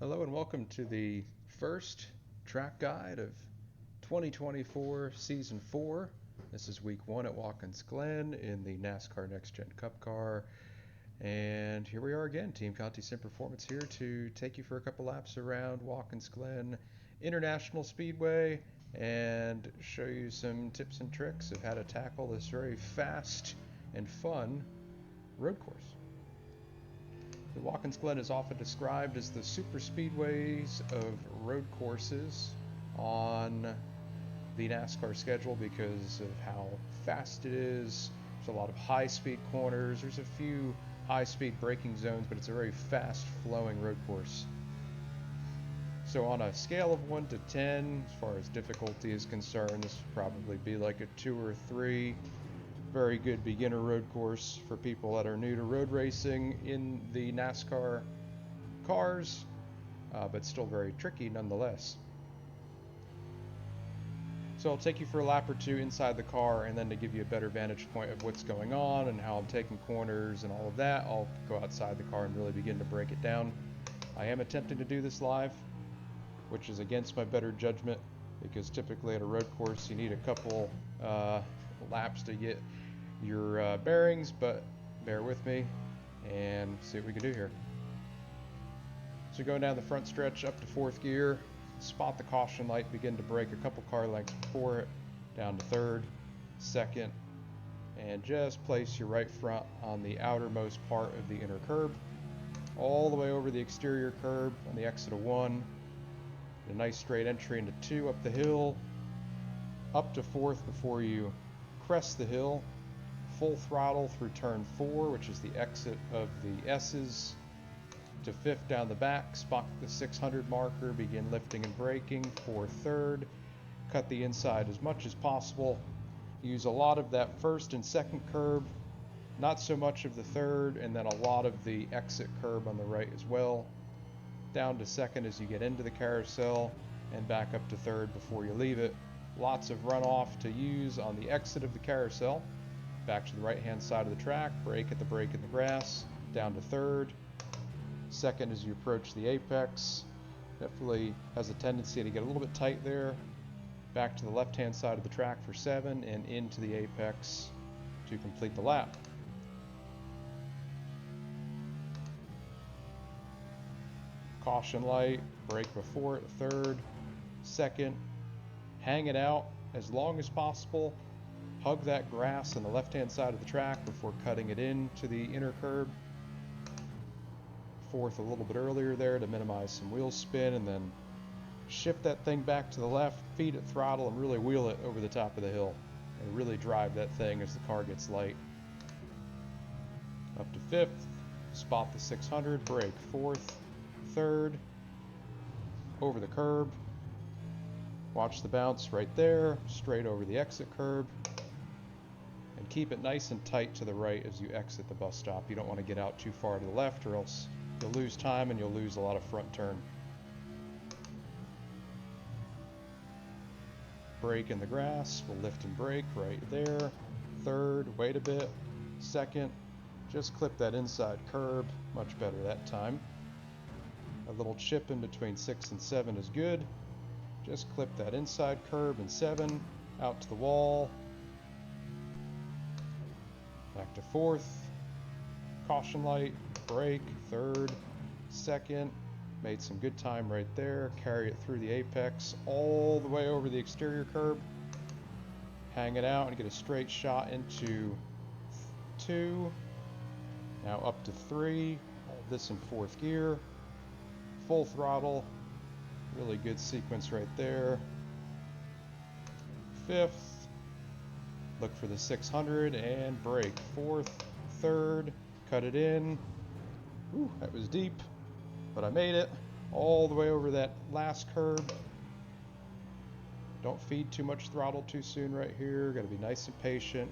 Hello and welcome to the first track guide of 2024 Season 4. This is week 1 at Watkins Glen in the NASCAR NextGen Cup car. And here we are again, Team Conti Sim Performance here to take you for a couple laps around Watkins Glen International Speedway and show you some tips and tricks of how to tackle this very fast and fun road course. The Watkins Glen is often described as the super speedways of road courses on the NASCAR schedule because of how fast it is. There's a lot of high-speed corners. There's a few high-speed braking zones, but it's a very fast-flowing road course. So on a scale of 1 to 10, as far as difficulty is concerned, this would probably be like a 2 or 3. Very good beginner road course for people that are new to road racing in the NASCAR cars, but still very tricky nonetheless. So I'll take you for a lap or two inside the car, and then to give you a better vantage point of what's going on and how I'm taking corners and all of that, I'll go outside the car and really begin to break it down. I am attempting to do this live, which is against my better judgment, because typically at a road course you need a couple laps to get your bearings, but bear with me and see what we can do here. So going down the front stretch up to 4th gear, spot the caution light, begin to brake a couple car lengths before it, down to 3rd, 2nd, and just place your right front on the outermost part of the inner curb, all the way over the exterior curb on the exit of 1, a nice straight entry into 2 up the hill, up to 4th before you crest the hill, full throttle through turn 4, which is the exit of the S's, to 5th down the back, spot the 600 marker, begin lifting and braking for 3rd, cut the inside as much as possible, use a lot of that 1st and 2nd curb, not so much of the 3rd, and then a lot of the exit curb on the right as well, down to 2nd as you get into the carousel, and back up to 3rd before you leave it. Lots of runoff to use on the exit of the carousel. Back to the right hand side of the track, brake at the break in the grass, down to 3rd. 2nd as you approach the apex, definitely has a tendency to get a little bit tight there. Back to the left hand side of the track for 7 and into the apex to complete the lap. Caution light, brake before it, 3rd, 2nd, hang it out as long as possible. Hug that grass on the left-hand side of the track before cutting it into the inner curb. 4th a little bit earlier there to minimize some wheel spin, and then shift that thing back to the left, feed it throttle, and really wheel it over the top of the hill. And really drive that thing as the car gets light. Up to 5th, spot the 600, brake 4th, 3rd, over the curb. Watch the bounce right there, straight over the exit curb. And keep it nice and tight to the right as you exit the bus stop. You don't want to get out too far to the left, or else you'll lose time and you'll lose a lot of front turn. Brake in the grass, we'll lift and brake right there. 3rd, wait a bit. 2nd, just clip that inside curb, much better that time. A little chip in between 6 and 7 is good. Just clip that inside curb in 7, out to the wall. Back to 4th, caution light, brake, 3rd, 2nd, made some good time right there, carry it through the apex, all the way over the exterior curb, hang it out and get a straight shot into 2, now up to 3, all this in 4th gear, full throttle, really good sequence right there, 5th, look for the 600 and brake, 4th, 3rd, cut it in. Ooh, that was deep, but I made it all the way over that last curb. Don't feed too much throttle too soon right here. Got to be nice and patient.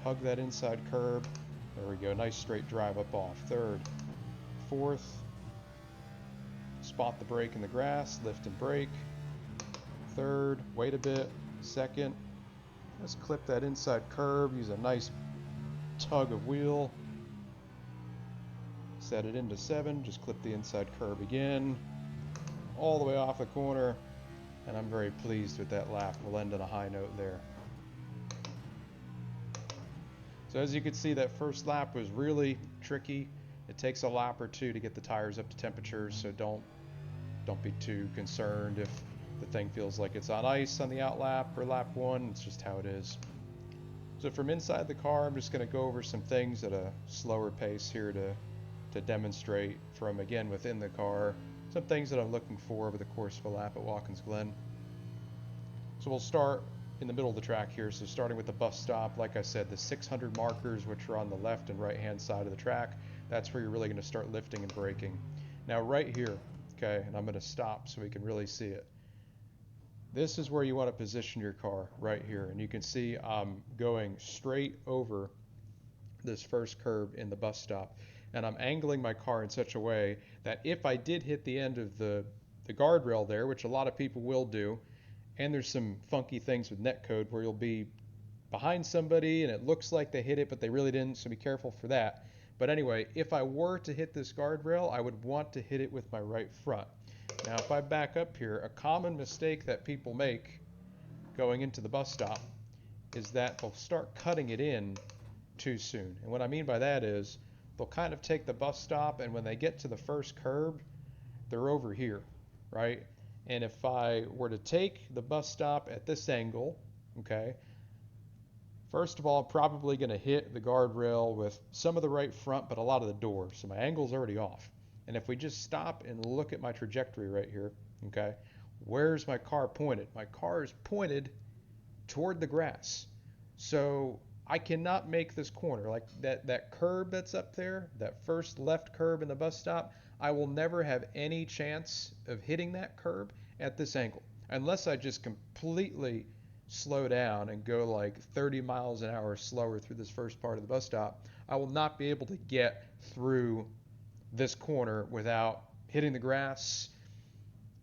Hug that inside curb. There we go, nice straight drive up off. 3rd, 4th, spot the brake in the grass, lift and brake. 3rd, wait a bit. 2nd, just clip that inside curb, use a nice tug of wheel, set it into 7, just clip the inside curb again, all the way off the corner, and I'm very pleased with that lap. We'll end on a high note there. So as you can see, that first lap was really tricky. It takes a lap or two to get the tires up to temperature, so don't be too concerned if the thing feels like it's on ice on the out lap or lap one. It's just how it is. So from inside the car, I'm just going to go over some things at a slower pace here to demonstrate from, again, within the car, some things that I'm looking for over the course of a lap at Watkins Glen. So we'll start in the middle of the track here. So starting with the bus stop, like I said, the 600 markers, which are on the left and right hand side of the track, that's where you're really going to start lifting and braking. Now right here, okay, and I'm going to stop so we can really see it. This is where you want to position your car, right here. And you can see I'm going straight over this first curb in the bus stop. And I'm angling my car in such a way that if I did hit the end of the guardrail there, which a lot of people will do, and there's some funky things with netcode where you'll be behind somebody and it looks like they hit it, but they really didn't, so be careful for that. But anyway, if I were to hit this guardrail, I would want to hit it with my right front. Now, if I back up here, a common mistake that people make going into the bus stop is that they'll start cutting it in too soon. And what I mean by that is they'll kind of take the bus stop, and when they get to the first curb, they're over here, right? And if I were to take the bus stop at this angle, okay, first of all, I'm probably going to hit the guardrail with some of the right front, but a lot of the door. So my angle's already off. And if we just stop and look at my trajectory right here, okay, where's my car pointed? My car is pointed toward the grass. So I cannot make this corner. Like that curb that's up there, that first left curb in the bus stop, I will never have any chance of hitting that curb at this angle. Unless I just completely slow down and go like 30 miles an hour slower through this first part of the bus stop, I will not be able to get through this corner without hitting the grass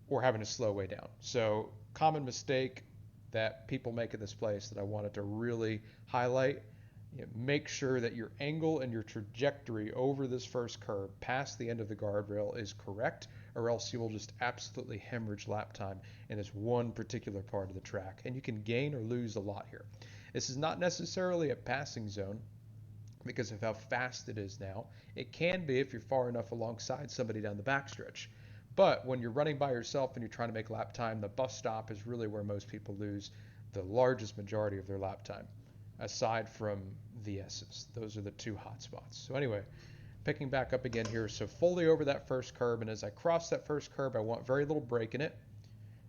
or having to slow way down. So common mistake that people make in this place that I wanted to really highlight. Make sure that your angle and your trajectory over this first curb past the end of the guardrail is correct, or else you will just absolutely hemorrhage lap time in this one particular part of the track, and you can gain or lose a lot here. This is not necessarily a passing zone because of how fast it is now. It can be if you're far enough alongside somebody down the backstretch. But when you're running by yourself and you're trying to make lap time, the bus stop is really where most people lose the largest majority of their lap time, aside from the S's. Those are the two hot spots. So anyway, picking back up again here, so fully over that first curb, and as I cross that first curb, I want very little brake in it.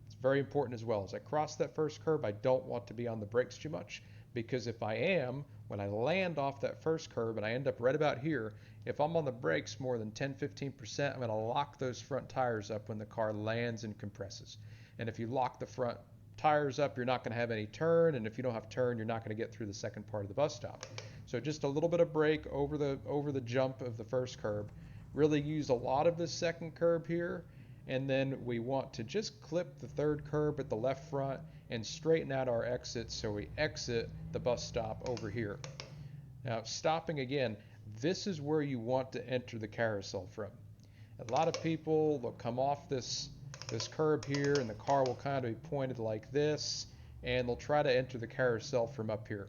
It's very important as well. As I cross that first curb, I don't want to be on the brakes too much, because if I am, when I land off that first curb and I end up right about here, if I'm on the brakes more than 10-15%, I'm going to lock those front tires up when the car lands and compresses. And if you lock the front tires up, you're not going to have any turn, and if you don't have turn, you're not going to get through the second part of the bus stop. So just a little bit of brake over the jump of the first curb. Really use a lot of this second curb here, and then we want to just clip the third curb at the left front and straighten out our exit so we exit the bus stop over here. Now, stopping again, this is where you want to enter the carousel from. A lot of people will come off this curb here, and the car will kind of be pointed like this, and they'll try to enter the carousel from up here.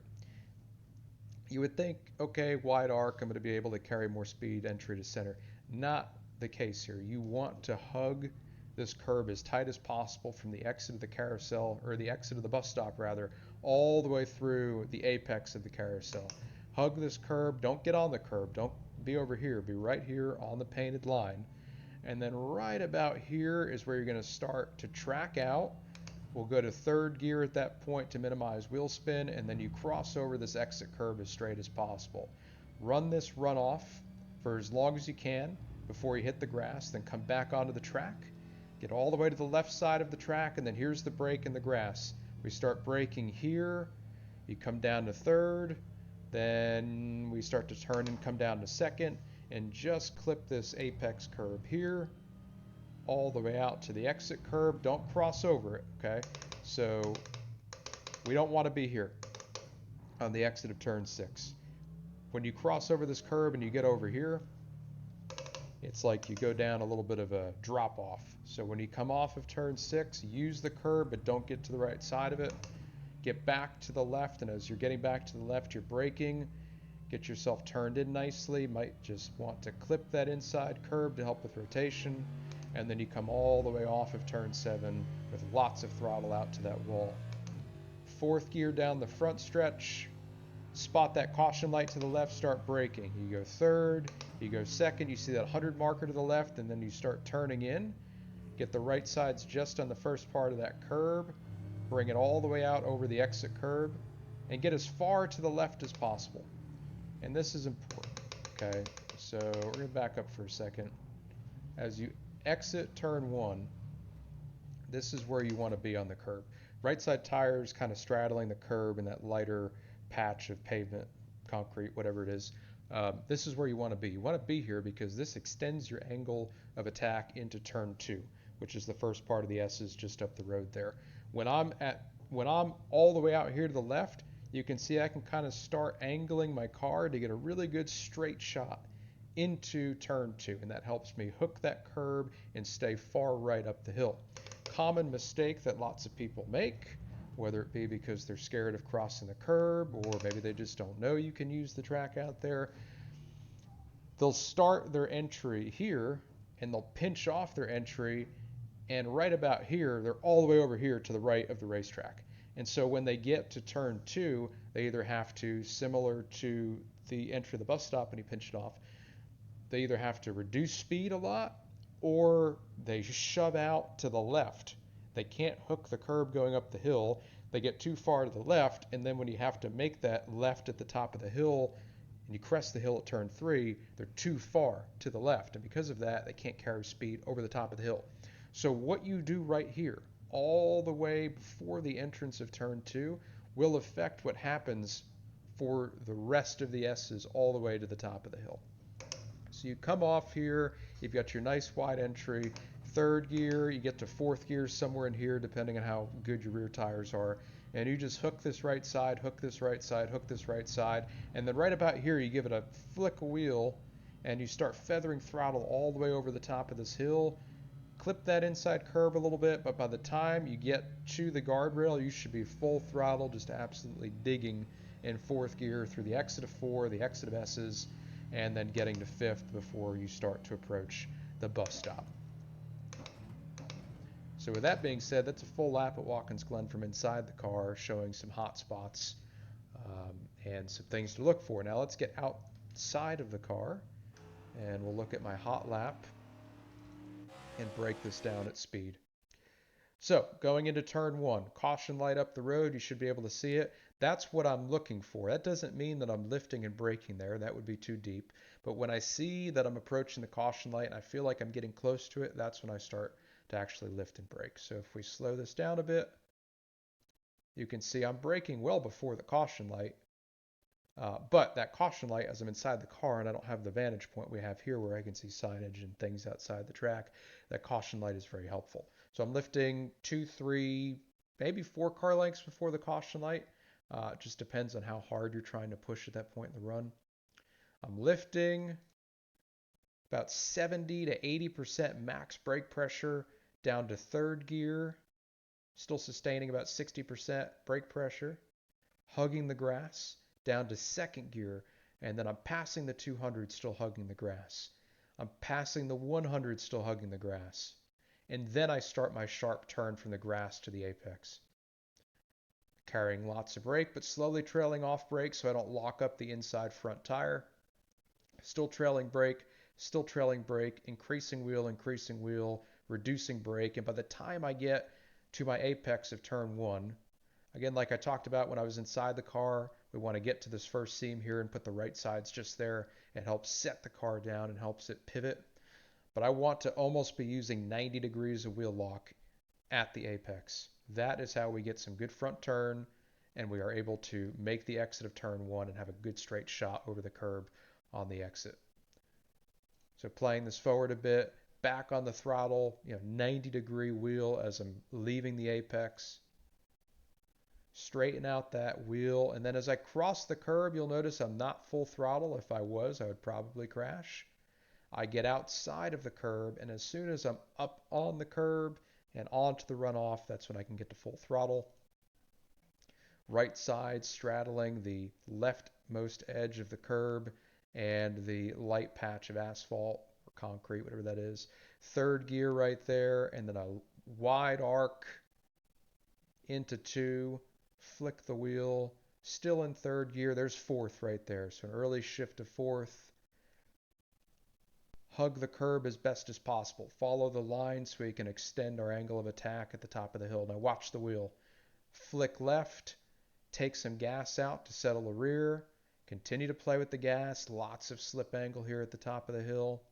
You would think, okay, wide arc, I'm going to be able to carry more speed entry to center. Not the case here. You want to hug this curb as tight as possible from the exit of the carousel, or the exit of the bus stop rather, all the way through the apex of the carousel. Hug this curb, don't get on the curb, don't be over here, be right here on the painted line. And then right about here is where you're going to start to track out. We'll go to third gear at that point to minimize wheel spin, and then you cross over this exit curb as straight as possible. Run this runoff for as long as you can before you hit the grass, then come back onto the track. Get all the way to the left side of the track, and then here's the brake in the grass. We start braking here, you come down to third, then we start to turn and come down to second, and just clip this apex curb here, all the way out to the exit curb. Don't cross over it, okay? So we don't want to be here on the exit of turn 6. When you cross over this curb and you get over here, it's like you go down a little bit of a drop off. So when you come off of turn 6, use the curb, but don't get to the right side of it. Get back to the left, and as you're getting back to the left, you're braking. Get yourself turned in nicely. Might just want to clip that inside curb to help with rotation. And then you come all the way off of turn 7 with lots of throttle out to that wall. 4th gear down the front stretch. Spot that caution light to the left, start braking. You go 3rd, you go 2nd, you see that 100 marker to the left, and then you start turning in. Get the right sides just on the first part of that curb. Bring it all the way out over the exit curb, and get as far to the left as possible. And this is important, okay? So we're gonna back up for a second. As you exit turn 1, this is where you want to be on the curb. Right side tires kind of straddling the curb in that lighter patch of pavement, concrete, whatever it is. This is where you want to be. You want to be here because this extends your angle of attack into turn 2, which is the first part of the S's just up the road there. When I'm all the way out here to the left, you can see I can kind of start angling my car to get a really good straight shot into turn 2, and that helps me hook that curb and stay far right up the hill. Common mistake that lots of people make, whether it be because they're scared of crossing the curb or maybe they just don't know you can use the track out there, they'll start their entry here and they'll pinch off their entry, and right about here they're all the way over here to the right of the racetrack. And so when they get to turn 2, they either have to, similar to the entry of the bus stop when he pinched it off, they either have to reduce speed a lot or they shove out to the left. They can't hook the curb going up the hill. They get too far to the left, and then when you have to make that left at the top of the hill and you crest the hill at turn 3, they're too far to the left, and because of that, they can't carry speed over the top of the hill. So what you do right here, all the way before the entrance of turn 2, will affect what happens for the rest of the S's all the way to the top of the hill. So you come off here, you've got your nice wide entry, 3rd gear, you get to 4th gear somewhere in here depending on how good your rear tires are, and you just hook this right side, hook this right side, hook this right side, and then right about here you give it a flick of wheel and you start feathering throttle all the way over the top of this hill. Clip that inside curb a little bit, but by the time you get to the guardrail, you should be full throttle, just absolutely digging in 4th gear through the exit of 4, the exit of S's, and then getting to 5th before you start to approach the bus stop. So with that being said, that's a full lap at Watkins Glen from inside the car, showing some hot spots and some things to look for. Now let's get outside of the car, and we'll look at my hot lap and break this down at speed. So going into turn 1, caution light up the road, you should be able to see it. That's what I'm looking for. That doesn't mean that I'm lifting and braking there. That would be too deep. But when I see that I'm approaching the caution light and I feel like I'm getting close to it, that's when I start to actually lift and brake. So if we slow this down a bit, you can see I'm braking well before the caution light. But that caution light, as I'm inside the car and I don't have the vantage point we have here where I can see signage and things outside the track, that caution light is very helpful. So I'm lifting 2, 3, maybe 4 car lengths before the caution light. It just depends on how hard you're trying to push at that point in the run. I'm lifting about 70 to 80% max brake pressure down to 3rd gear, still sustaining about 60% brake pressure, hugging the grass, down to 2nd gear, and then I'm passing the 200, still hugging the grass. I'm passing the 100, still hugging the grass. And then I start my sharp turn from the grass to the apex. Carrying lots of brake, but slowly trailing off brake so I don't lock up the inside front tire. Still trailing brake, increasing wheel, reducing brake, and by the time I get to my apex of turn 1, again, like I talked about when I was inside the car, we want to get to this first seam here and put the right sides just there. It helps set the car down and helps it pivot. But I want to almost be using 90 degrees of wheel lock at the apex. That is how we get some good front turn, and we are able to make the exit of turn 1 and have a good straight shot over the curb on the exit. So playing this forward a bit, back on the throttle, 90-degree wheel as I'm leaving the apex. Straighten out that wheel, and then as I cross the curb, you'll notice I'm not full throttle. If I was, I would probably crash. I get outside of the curb, and as soon as I'm up on the curb and onto the runoff, that's when I can get to full throttle. Right side straddling the leftmost edge of the curb and the light patch of asphalt or concrete, whatever that is. Third gear right there, and then a wide arc into two, flick the wheel, still in third gear. There's fourth right there. So an early shift to fourth. Hug the curb as best as possible. Follow the line so we can extend our angle of attack at the top of the hill. Now watch the wheel. Flick left, take some gas out to settle the rear. Continue to play with the gas. Lots of slip angle here at the top of the hill.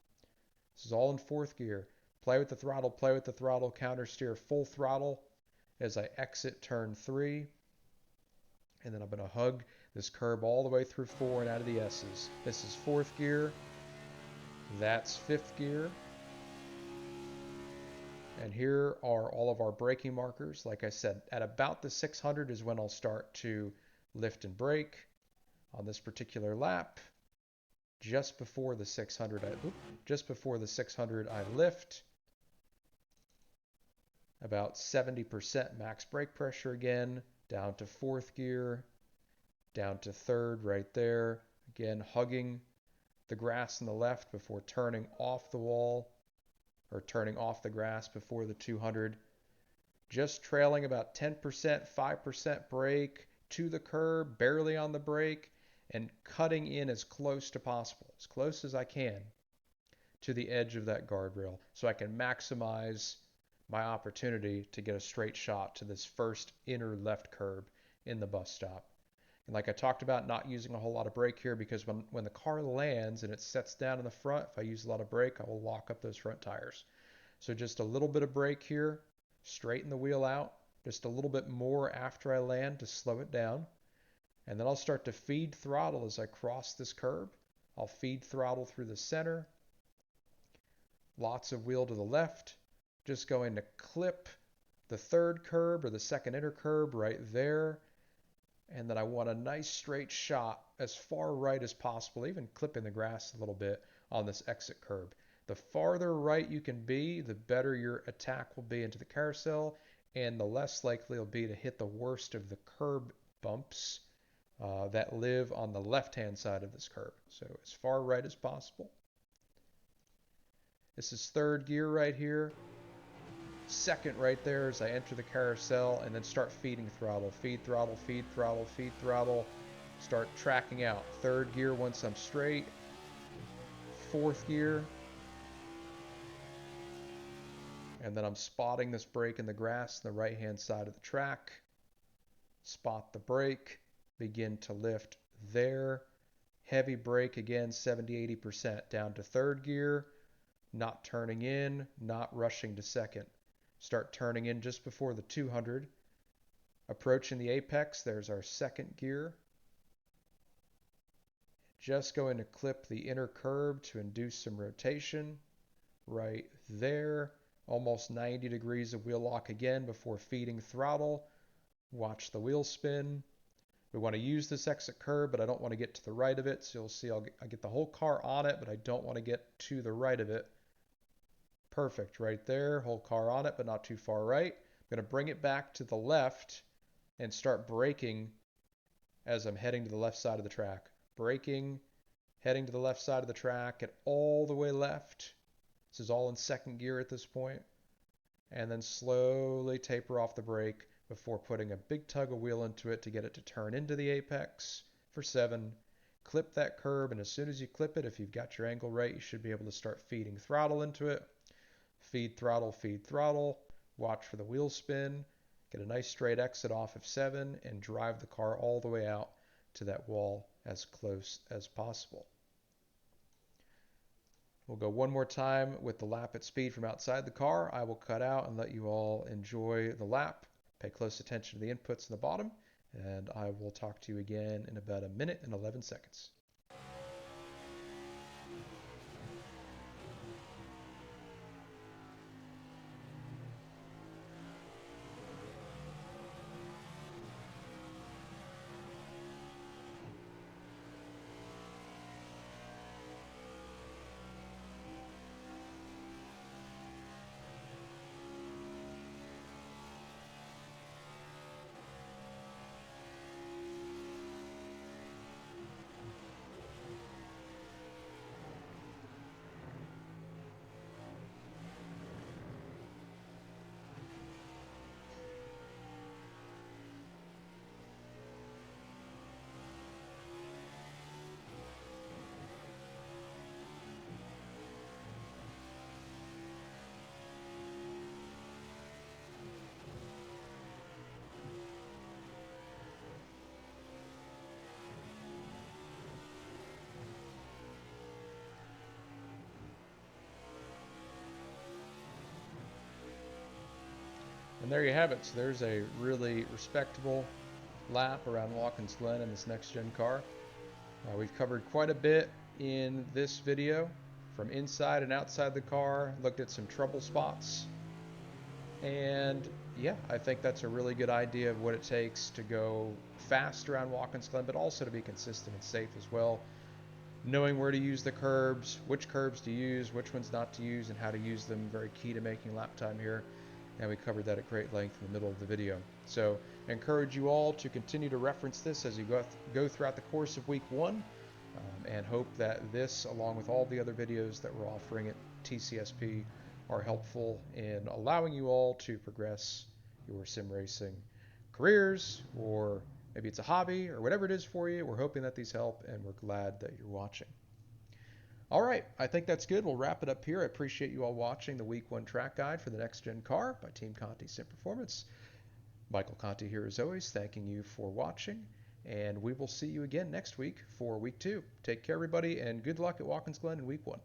This is all in fourth gear. Play with the throttle, counter steer full throttle as I exit turn 3. And then I'm going to hug this curb all the way through 4 and out of the S's. This is fourth gear. That's fifth gear. And here are all of our braking markers. Like I said, at about the 600 is when I'll start to lift and brake. On this particular lap, just before the 600, I lift. About 70% max brake pressure again, down to fourth gear, down to third right there. Again, hugging the grass on the left before turning off the wall, or turning off the grass before the 200. Just trailing about 10%, 5% brake to the curb, barely on the brake, and cutting in as close to possible, as close as I can to the edge of that guardrail so I can maximize my opportunity to get a straight shot to this first inner left curb in the bus stop. And like I talked about, not using a whole lot of brake here because when the car lands and it sets down in the front, if I use a lot of brake, I will lock up those front tires. So just a little bit of brake here, straighten the wheel out, just a little bit more after I land to slow it down. And then I'll start to feed throttle as I cross this curb. I'll feed throttle through the center. Lots of wheel to the left. Just going to clip the third curb or the second inner curb right there. And then I want a nice straight shot as far right as possible, even clipping the grass a little bit on this exit curb. The farther right you can be, the better your attack will be into the carousel, and the less likely it'll be to hit the worst of the curb bumps that live on the left-hand side of this curb. So as far right as possible. This is third gear right here. Second right there as I enter the carousel, and then start feeding throttle. Feed throttle, feed throttle, feed throttle. Start tracking out. Third gear once I'm straight. Fourth gear. And then I'm spotting this brake in the grass on the right-hand side of the track. Spot the brake. Begin to lift there. Heavy brake again, 70-80%. Down to third gear. Not turning in, not rushing to second. Start turning in just before the 200. Approaching the apex, there's our second gear. Just going to clip the inner curb to induce some rotation. Right there. Almost 90 degrees of wheel lock again before feeding throttle. Watch the wheel spin. We want to use this exit curb, but I don't want to get to the right of it. So you'll see I get the whole car on it, but I don't want to get to the right of it. Perfect, right there. Whole car on it, but not too far right. I'm going to bring it back to the left and start braking as I'm heading to the left side of the track. Braking, heading to the left side of the track, and all the way left. This is all in second gear at this point. And then slowly taper off the brake before putting a big tug of wheel into it to get it to turn into the apex for 7. Clip that curb, and as soon as you clip it, if you've got your angle right, you should be able to start feeding throttle into it. Feed throttle, watch for the wheel spin, get a nice straight exit off of 7, and drive the car all the way out to that wall as close as possible. We'll go one more time with the lap at speed from outside the car. I will cut out and let you all enjoy the lap. Pay close attention to the inputs in the bottom, and I will talk to you again in about a minute and 11 seconds. And there you have it. So there's a really respectable lap around Watkins Glen in this next-gen car. We've covered quite a bit in this video, from inside and outside the car, looked at some trouble spots, and yeah, I think that's a really good idea of what it takes to go fast around Watkins Glen, but also to be consistent and safe as well. Knowing where to use the curbs, which curbs to use, which ones not to use, and how to use them, very key to making lap time here. And we covered that at great length in the middle of the video. So I encourage you all to continue to reference this as you go throughout the course of week 1, and hope that this, along with all the other videos that we're offering at TCSP, are helpful in allowing you all to progress your sim racing careers, or maybe it's a hobby, or whatever it is for you. We're hoping that these help, and we're glad that you're watching. All right, I think that's good. We'll wrap it up here. I appreciate you all watching the Week 1 track guide for the next-gen car by Team Conti Sim Performance. Michael Conti here as always, thanking you for watching, and we will see you again next week for Week 2. Take care, everybody, and good luck at Watkins Glen in Week 1.